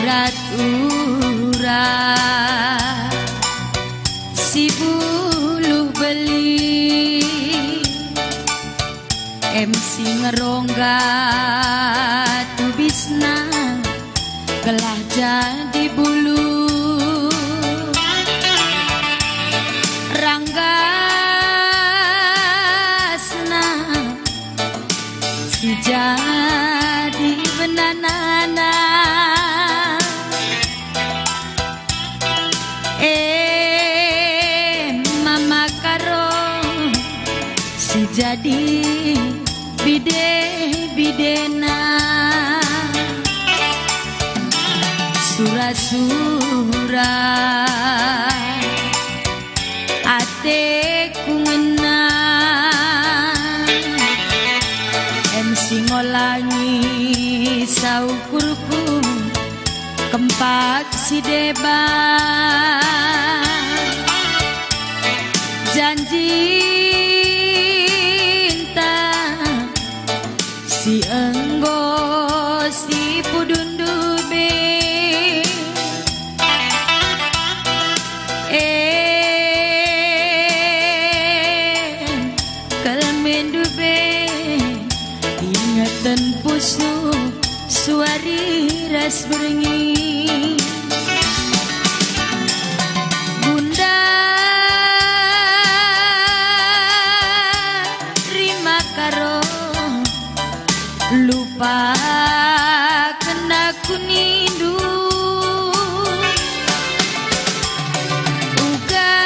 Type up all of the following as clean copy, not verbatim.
akhirat urang si buluh beli MC ngerongga tubisna gelah jadi bulu ranggasna si jadi benanana mama karo si jadi bidena sura-sura ateku ngena MC ngolangi saukurku kempak si deba janji si enggo si pudundube kalmendube ingatan pusu suari ras berengi bunda rima karo lupa kena kunindu uga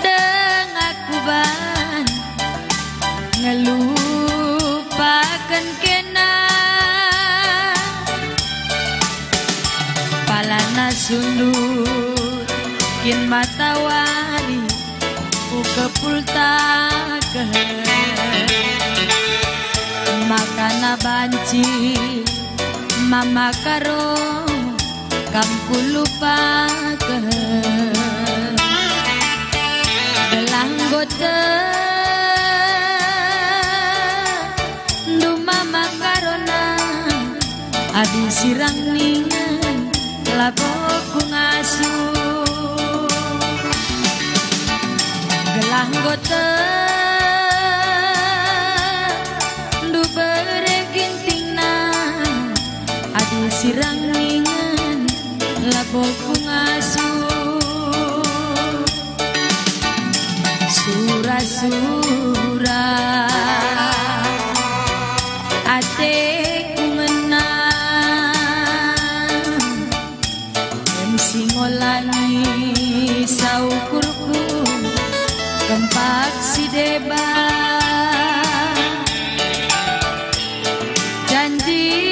dengaku ban ngelupakan kena palana sundut kin matawari ukepulta makana banci mama karo kamku lupa gelang gote ndu mama karona adi sirang ningan laboku ngasuh gelang gote sirang ningan laboku ngasuh sura-sura ateku menang MC ngolangi saukurku kempak si deba janji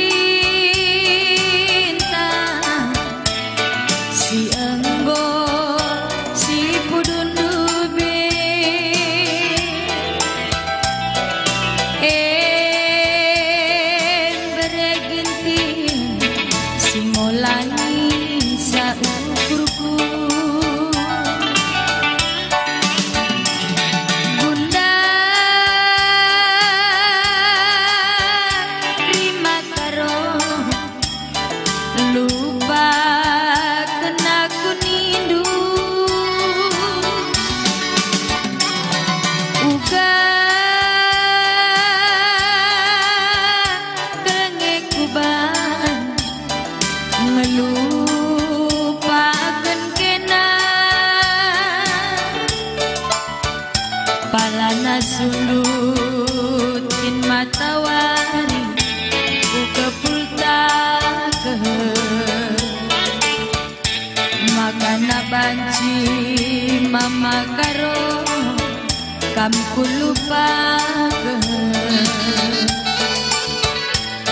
si enggo si pudundube bereginti si ngolangi saukurku bunda rima karo lupa ngelupakan kena palana sundutin matawari ukepulta makana banci mama karo kamku lupa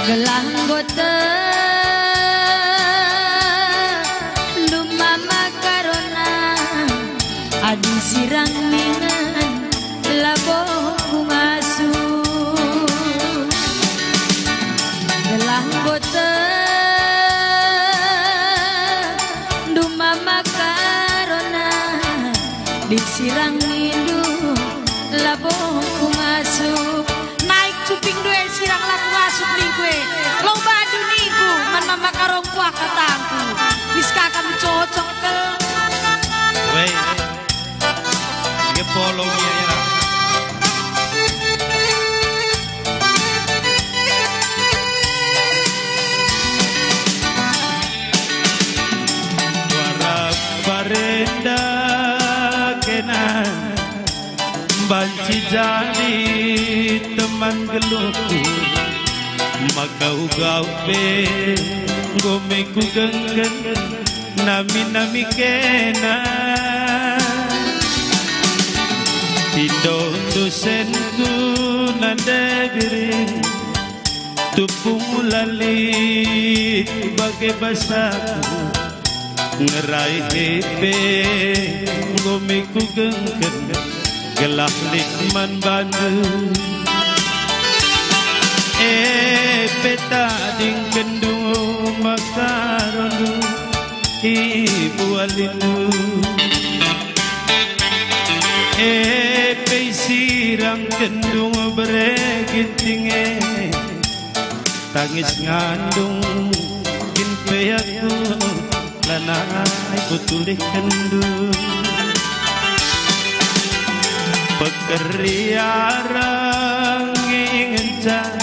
gelang gote adi sirang ningan laboku ngasuh gelang gote ndu mama karona disirang nindu laboku ngasuh naik cuping duel sirang laku ngasuh masuk ning kowe. Lomba adu niku man mama karo kuah katangku. Wis kakak cocok ke. Wei. Ge polongnya ya. Warak barenda kenan banci jadi teman geluhku maka ugawe gomeku genggen nami kena tido dosenku nande biri tupung lali bagai basaku ngerai hepe gomeku genggen gelah likman bandu peta ding kendung makarondu ibu alindu peisirang kendung beregitinge tangis ngandung kinpe aku lanai putulih kendung pekeriarang ngencana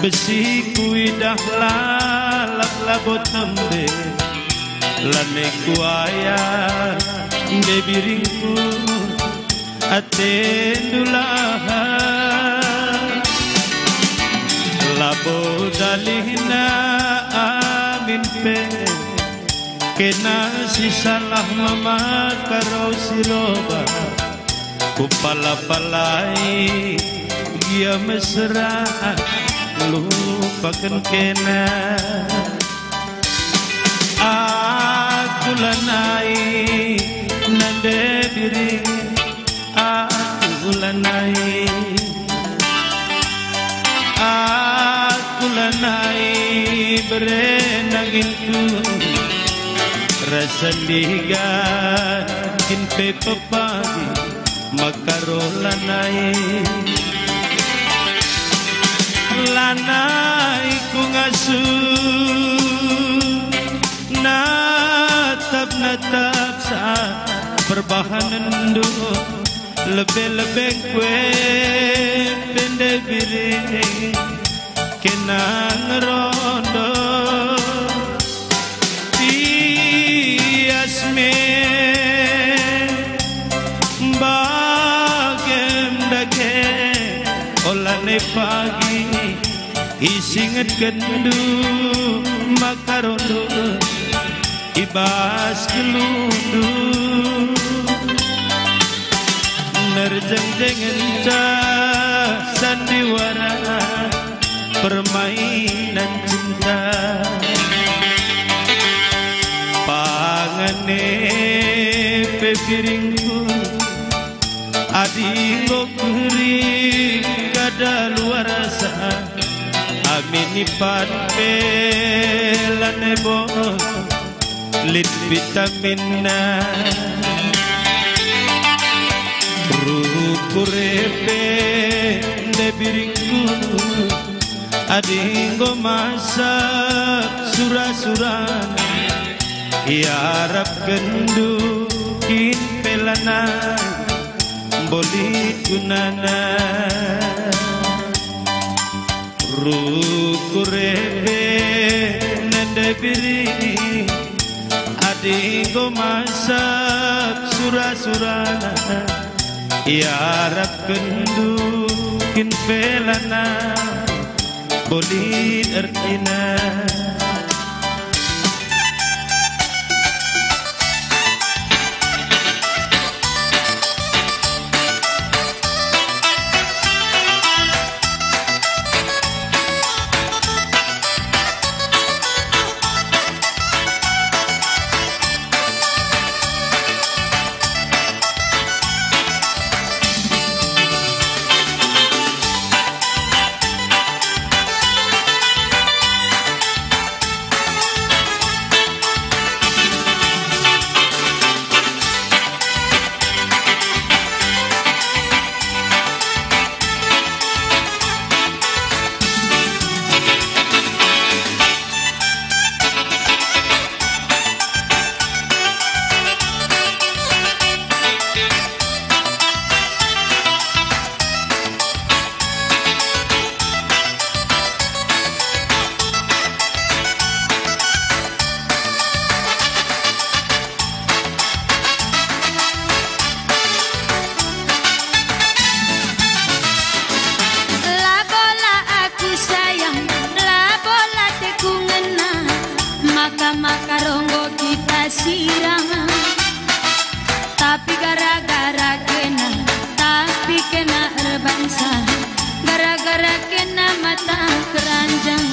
besi kuidah lalap labot tembe lane kuaya bebiringku atendulah labo dalihna amin pe kena si salah mama karo siroba kupala-palai dia mesra lupakan kena aku lanai nande diri aku lanai berenanginku rasa ligan kinpe pepagi makaro lanai ku ngasuh natap saat perbahanan dulu lebih kue pende biring kenang rondo tiasme bagem dage olane pagi isinget kendu makarondo ibas kelundu nerjeng dengan sandiwara permainan cinta pangane pepiringku adingo kering kada luar rasa amini padpelane bos lit vitamina rukurepe debiringku adingo masak surah-surah iarap kendu pelana boli kunana rukurepe debiring adingo masak surah-surah iarap kendu pelana boli ertina karonggo kita sirang, tapi gara-gara kena, tapi kena rebangsa, gara-gara kena mata keranjang.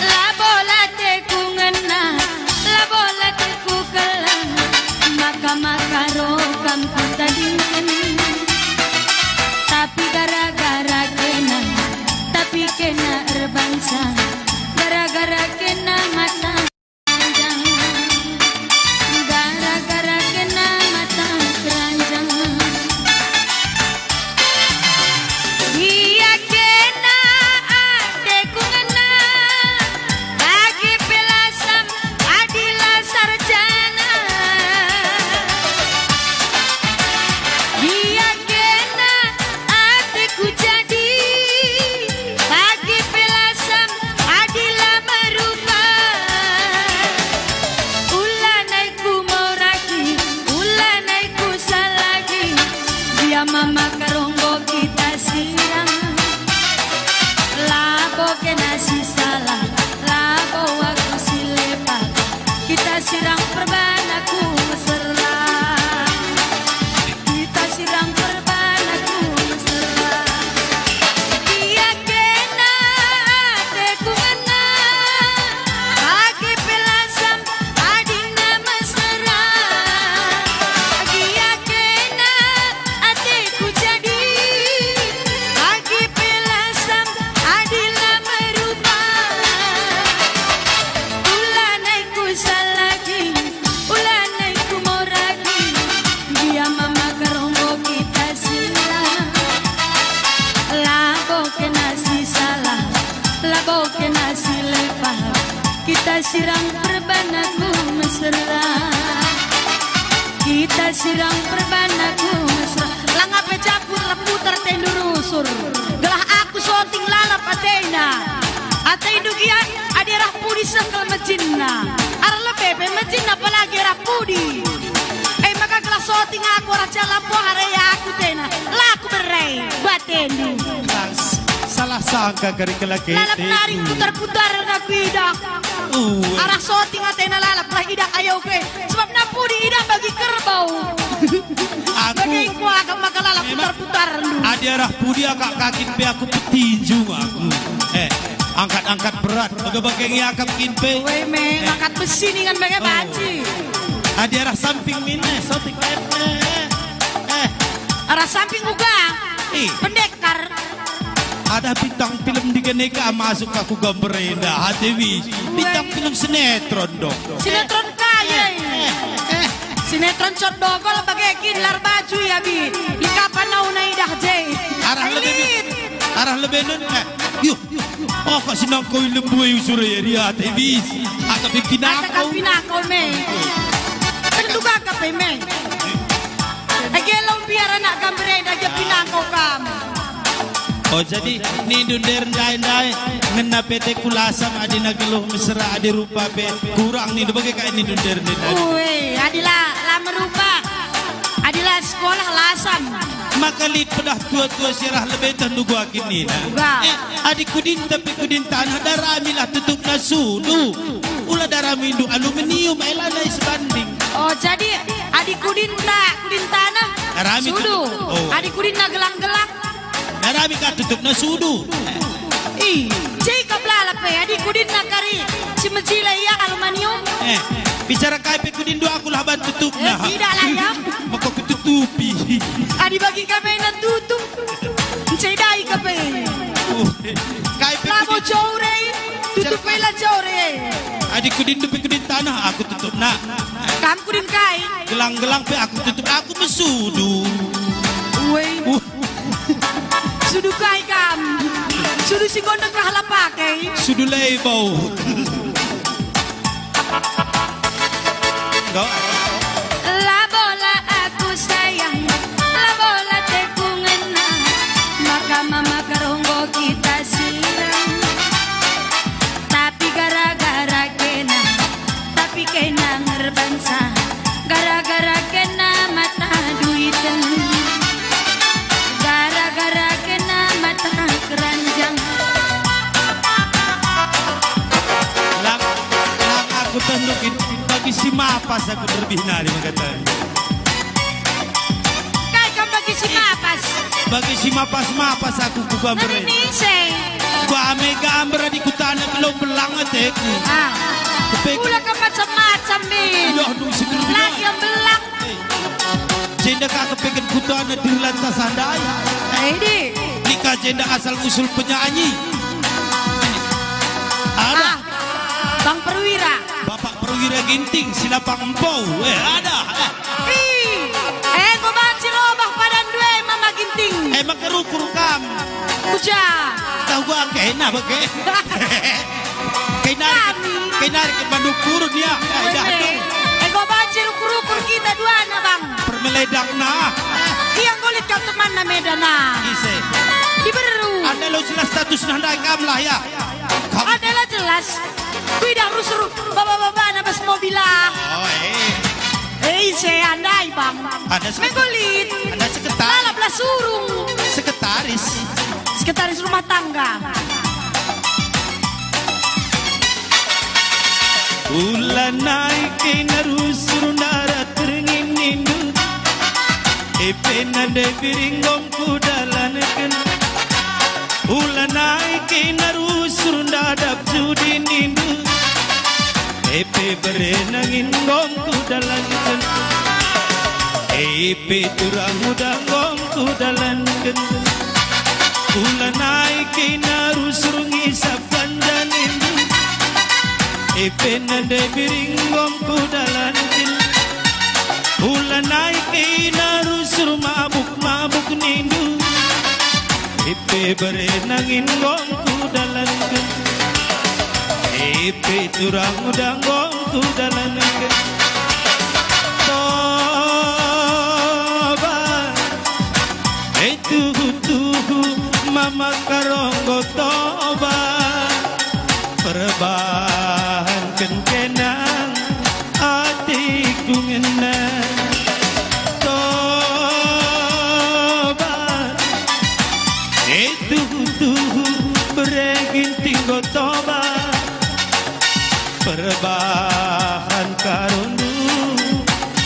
La bola teku ngena, la bola teku kelang, maka rokam ku tadingkan. Tapi gara-gara kena, tapi kena rebangsa, gara-gara kena mata keranjang, gara-gara kena mata keranjang. Iya kena adeku ngena, lagi pelasam adilah sarjana. Iya kena adeku jadi, lagi pelasam adilah merupa. Ulanaiku mau ragi, ulanaiku salagi, dia mama karonggo kita sirang. Labo kena si salah, labo aku si lepak, kita sirang perban aku mesra, kita sirang perban aku mesra. Dia kena adeku ngena, lagi pelasam adina mesra. Dia kena adeku jadi, lagi pelasam adila merupa. Ulanaiku salagi, ulanaiku mau ragi, dia mama karonggo kita sirang. Labo kena si salah, labo kena si lepak, kita sirang perban aku mesra, kita sirang perban aku mesra. Langap capur leputar tendur usur, gelah aku soting lalap atena, atei dugian adirah pudi sengkel mejinna, arla pepe mejinna apalagi rah pudi. Maka gelah soting aku raja lampu haraya aku tena, laku berai batenu. Salah sangka kari kelaki. Lalap naring putar-putar aku idak, arah soting atena lalap lah idak ayo ke, sebab napudi idak bagi kerbau. Bagi ku akan maka lalap putar-putar. Adirah pudi agak kakin pe aku petinju aku. Angkat-angkat berat, bagai ngakap kinpe. Weh me, angkat besi nih kan bagai banci. Adirah samping minne, sotik Arah samping juga, pendekar. Ada bintang film di Geneka masuk aku gambar indah hati wis. Bintang film sinetron dong. Sinetron kaya ini. Sinetron cot dogol bagai kilar baju ya bi. Ikapan nauna idah jay. Arah lebih nun. Yuk. Oh kok sinang kau lembu usura ya dia hati wis. Atau bikin Ata aku. kapinakaw me. Terduga ka pe me. Agelaw biar anak gambre aja pinakaw kam. Oh jadi ni dunder ndai ngena PT Kulasam adi nageluh mesra adi rupa be kurang ni bagai kayak ni dunder ni. Weh, adilah lama rupa. Adilah sekolah lasam. Maka lit pedah tua-tua sirah lebih tentu gua kini Enggak. adik kudin tapi kudin tanah daramilah tutup nasudu. Ulah darami indu aluminium elana sebanding. Oh jadi adik kudin tanah. Darami sudu. Oh. Adik kudin na gelang-gelang. Darami ka tutup nasudu. Cai kabla pe adik kudin na kari cimecila iya aluminium. Bicara kai pe kudin dua aku lah ban tutup nah. Tidak lah ya. Maka kututupi. Adi bagi kami na tutup. Cai dai kape. Kai pe Lamo kudin. jore. Tutup pela jore. Adik kudin tu pe kudin tanah aku tutup nah. Kam kudin kai. Gelang-gelang pe aku tutup aku mesudu. Weh. Sudu kai kam. Sudu si gondok kahala pakai. Sudu lebau. Go. La bola aku sayang, la bola teku ngena, maka mama karonggo kita sirang. Tapi gara-gara kena, tapi kena ngerbansa, gara-gara kena mata duitan, gara-gara kena mata keranjang. Lang aku mapas aku terbina di magatan. Kay ka bagi si mapas. Bagi si mapas aku kugambar. Naninisay. Gua amega di kutana belum belangat aku. Pula ka macam-macam min. Yo dulu siguro. Lagi ang belang. Jenda ka kepeken kutana di lantas andai. Ini. Nika jenda asal usul penyanyi. Ada. Bang Perwira. Bapak Perwira Ginting silapang empau. Ada. Kumaci lobah padan dua Mama Ginting. Makarukur kam. Kuja. Tahu gua kena bage. Kenar ke mandukur dia. Kumaci ukur-ukur kita dua na bang. Permeledak na. Yang kulit kau teman na medana. Ise. Diberu. Ada lo jelas status nandai kam lah ya. Adalah jelas. Tidak rusur bapak-bapak na bas mobilah. Saya andai bang. Ada Menggulit. Ada sekretaris. Lalaplah surung. Sekretaris rumah tangga. Ulan naik narusur darat teringin nindu. Nade biringom kudalanekan. Ulan naik narusur darat judi nindu. Berenangin gom kudalanekan. Turang udang gom kudalanekan. Ulan naik narusur ngisap gandanin. Nade biringom kudalanekan. Ulan naik narusur mabuk nindu. Berenangin gom kudalanekan. Turang udang gom kudalanekan. Tuhu mama karonggo toba perbahan kenang hatiku ngenang toba tuhu beregin tinggo toba perbahan karonu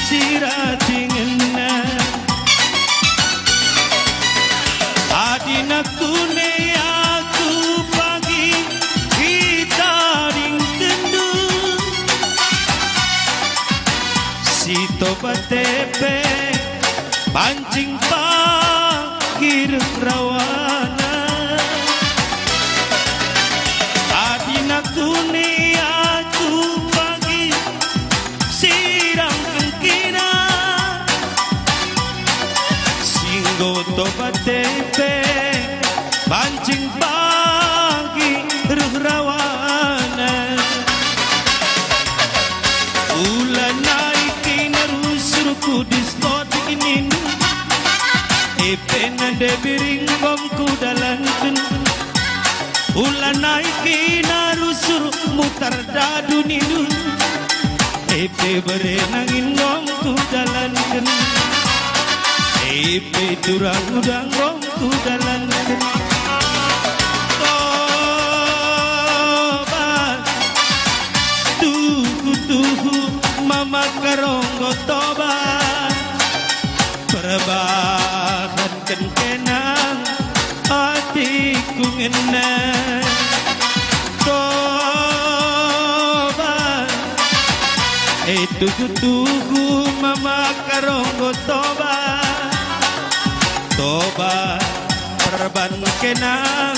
sirati ngenang adinaku ne aku pagi kita ring kendu si tobat tepe pancing pagi rawana adinaku ne aku pagi sirang kengkina singgo tobat tepe pancing pagi rawana ulan naik narusurku diskotik nindu nade biringom kudalankan ulan naik narusur mutar dadu nindu berenangin gom kudalankan turang udang gom kudalankan tuhu mama karonggo toba perbahan kenang hatiku ngenang toba tuhu mama karonggo toba perban kenang